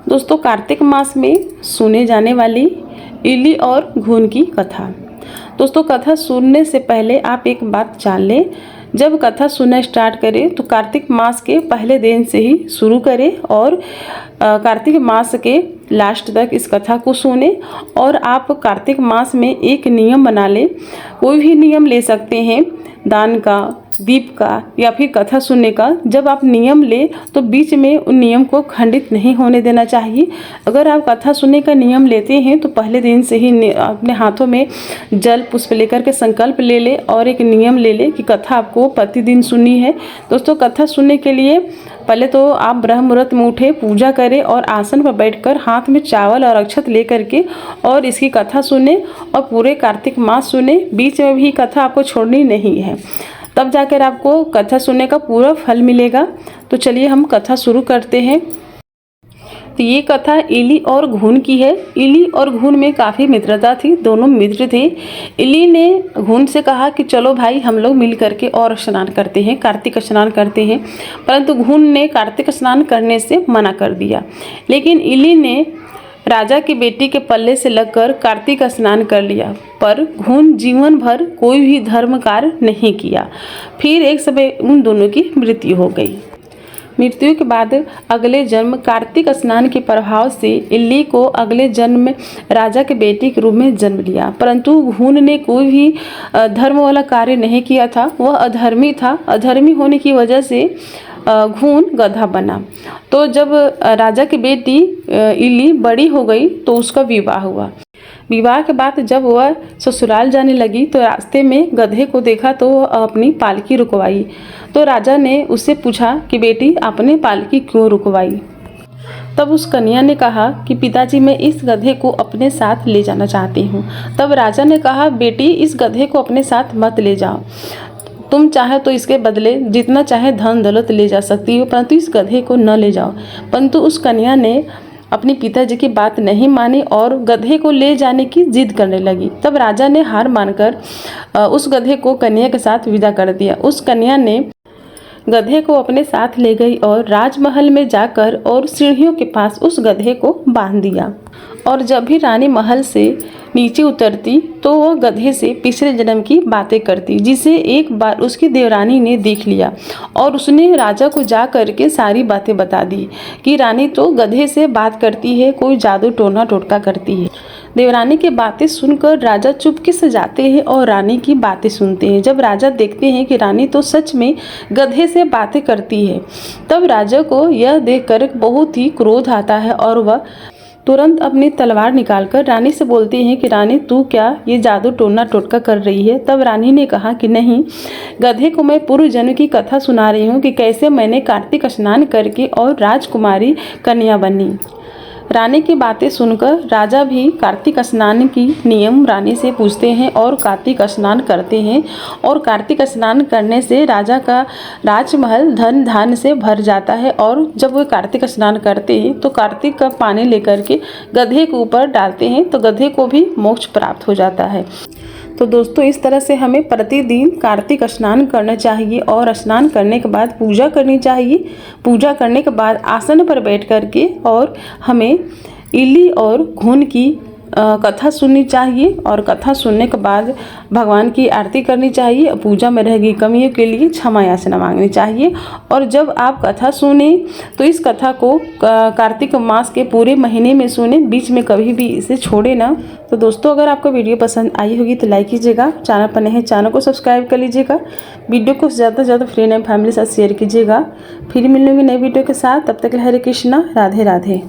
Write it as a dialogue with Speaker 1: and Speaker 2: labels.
Speaker 1: दोस्तों, कार्तिक मास में सुने जाने वाली इली और घुन की कथा। दोस्तों, कथा सुनने से पहले आप एक बात जान लें, जब कथा सुनना स्टार्ट करें तो कार्तिक मास के पहले दिन से ही शुरू करें और कार्तिक मास के लास्ट तक इस कथा को सुने। और आप कार्तिक मास में एक नियम बना लें, कोई भी नियम ले सकते हैं, दान का, दीप का या फिर कथा सुनने का। जब आप नियम ले तो बीच में उन नियम को खंडित नहीं होने देना चाहिए। अगर आप कथा सुनने का नियम लेते हैं तो पहले दिन से ही अपने हाथों में जल पुष्प लेकर के संकल्प ले ले और एक नियम ले ले कि कथा आपको प्रतिदिन सुननी है। दोस्तों, कथा सुनने के लिए पहले तो आप ब्रह्म मुहूर्त में उठे, पूजा करें और आसन पर बैठकर हाथ में चावल और अक्षत लेकर के और इसकी कथा सुने और पूरे कार्तिक मास सुने। बीच में भी कथा आपको छोड़नी नहीं है, तब जाकर आपको कथा सुनने का पूरा फल मिलेगा। तो चलिए हम कथा शुरू करते हैं। तो ये कथा इली और घुन की है। इली और घुन में काफ़ी मित्रता थी, दोनों मित्र थे। इली ने घुन से कहा कि चलो भाई हम लोग मिल करके और स्नान करते हैं, कार्तिक स्नान करते हैं। परंतु घुन ने कार्तिक स्नान करने से मना कर दिया। लेकिन इली ने राजा की बेटी के पल्ले से लगकर कार्तिक स्नान कर लिया, पर घुन जीवन भर कोई भी धर्म कार्य नहीं किया। फिर एक समय उन दोनों की मृत्यु हो गई। मृत्यु के बाद अगले जन्म कार्तिक स्नान के प्रभाव से इल्ली को अगले जन्म में राजा के बेटी के रूप में जन्म लिया। परंतु घुन ने कोई भी धर्म वाला कार्य नहीं किया था, वह अधर्मी था। अधर्मी होने की वजह से घुन गधा बना। तो जब राजा की बेटी इली बड़ी हो गई तो उसका विवाह हुआ। विवाह के बाद जब वह ससुराल जाने लगी तो रास्ते में गधे को देखा तो वह अपनी पालकी रुकवाई। तो राजा ने उससे पूछा कि बेटी आपने पालकी क्यों रुकवाई? तब उस कन्या ने कहा कि पिताजी मैं इस गधे को अपने साथ ले जाना चाहती हूँ। तब राजा ने कहा बेटी इस गधे को अपने साथ मत ले जाओ, तुम चाहे तो इसके बदले जितना चाहे धन दौलत ले जा सकती हो, परंतु इस गधे को न ले जाओ। परंतु उस कन्या ने अपने पिताजी की बात नहीं मानी और गधे को ले जाने की जिद करने लगी। तब राजा ने हार मानकर उस गधे को कन्या के साथ विदा कर दिया। उस कन्या ने गधे को अपने साथ ले गई और राजमहल में जाकर और सीढ़ियों के पास उस गधे को बांध दिया। और जब भी रानी महल से नीचे उतरती तो वह गधे से पिछले जन्म की बातें करती, जिसे एक बार उसकी देवरानी ने देख लिया और उसने राजा को जा करके सारी बातें बता दी कि रानी तो गधे से बात करती है, कोई जादू टोना टोटका करती है। देवरानी की बातें सुनकर राजा चुपके से जाते हैं और रानी की बातें सुनते हैं। जब राजा देखते हैं कि रानी तो सच में गधे से बातें करती है, तब राजा को यह देखकर बहुत ही क्रोध आता है और वह तुरंत अपनी तलवार निकालकर रानी से बोलते हैं कि रानी तू क्या ये जादू टोना टोटका कर रही है? तब रानी ने कहा कि नहीं, गधे को मैं पूर्व जन्म की कथा सुना रही हूँ कि कैसे मैंने कार्तिक स्नान करके और राजकुमारी कन्या बनी। रानी की बातें सुनकर राजा भी कार्तिक स्नान की नियम रानी से पूछते हैं और कार्तिक स्नान करते हैं। और कार्तिक स्नान करने से राजा का राजमहल धन धान्य से भर जाता है। और जब वे कार्तिक स्नान करते हैं तो कार्तिक का पानी लेकर के गधे के ऊपर डालते हैं तो गधे को भी मोक्ष प्राप्त हो जाता है। तो दोस्तों, इस तरह से हमें प्रतिदिन कार्तिक स्नान करना चाहिए और स्नान करने के बाद पूजा करनी चाहिए। पूजा करने के बाद आसन पर बैठ कर के और हमें इली और घुन की कथा सुननी चाहिए और कथा सुनने के बाद भगवान की आरती करनी चाहिए। पूजा में रह गई कमियों के लिए क्षमा याचना मांगनी चाहिए। और जब आप कथा सुने तो इस कथा को कार्तिक मास के पूरे महीने में सुने, बीच में कभी भी इसे छोड़े ना। तो दोस्तों, अगर आपको वीडियो पसंद आई होगी तो लाइक कीजिएगा, चैनल पर नए हैं चैनल को सब्सक्राइब कर लीजिएगा, वीडियो को ज़्यादा से ज़्यादा फ्रेंड एंड फैमिली के साथ शेयर कीजिएगा। फिर मिलेंगे नए वीडियो के साथ, तब तक हरे कृष्णा, राधे राधे।